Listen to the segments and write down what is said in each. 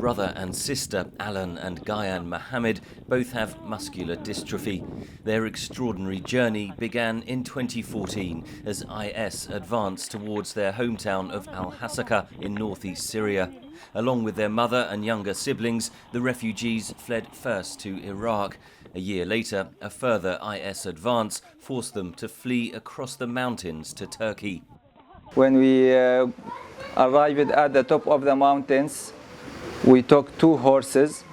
brother and sister, Alan and Gayan Mohammed, both have muscular dystrophy. Their extraordinary journey began in 2014 as IS advanced towards their hometown of Al-Hasaka in northeast Syria. Along with their mother and younger siblings, the refugees fled first to Iraq. A year later, a further IS advance forced them to flee across the mountains to Turkey. When we arrived at the top of the mountains, we took 2 horses,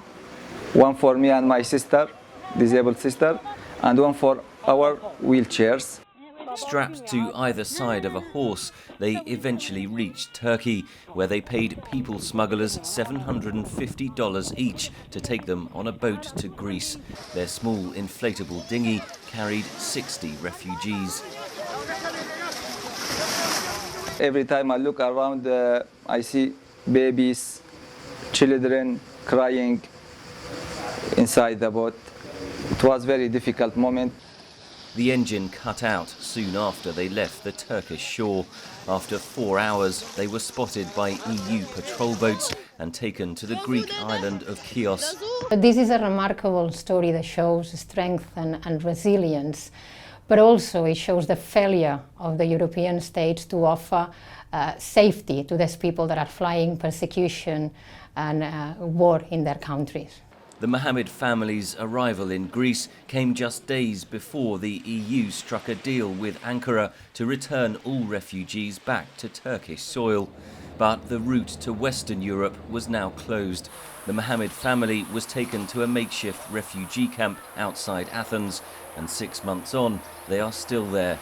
one for me and my sister, disabled sister, and one for our wheelchairs. Strapped to either side of a horse, they eventually reached Turkey, where they paid people smugglers $750 each to take them on a boat to Greece. Their small inflatable dinghy carried 60 refugees. Every time I look around, I see babies, children crying inside the boat. It was a very difficult moment. The engine cut out soon after they left the Turkish shore. After 4 hours, they were spotted by EU patrol boats and taken to the Greek island of Chios. This is a remarkable story that shows strength and resilience, but also it shows the failure of the European states to offer safety to these people that are fleeing persecution and war in their countries. The Mohammed family's arrival in Greece came just days before the EU struck a deal with Ankara to return all refugees back to Turkish soil. But the route to Western Europe was now closed. The Mohammed family was taken to a makeshift refugee camp outside Athens, and 6 months on, they are still there.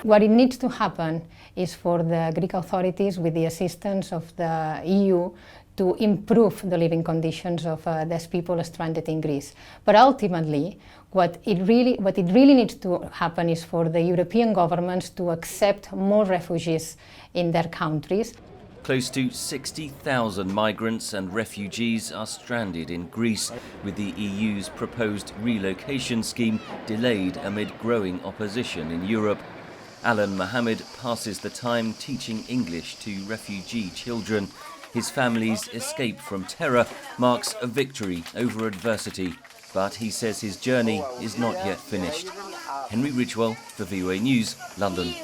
What it needs to happen is for the Greek authorities, with the assistance of the EU, to improve the living conditions of these people stranded in Greece. But ultimately, what it really needs to happen is for the European governments to accept more refugees in their countries. Close to 60,000 migrants and refugees are stranded in Greece, with the EU's proposed relocation scheme delayed amid growing opposition in Europe. Alan Mohammed passes the time teaching English to refugee children. His family's escape from terror marks a victory over adversity, but he says his journey is not yet finished. Henry Ridgwell for VOA News, London.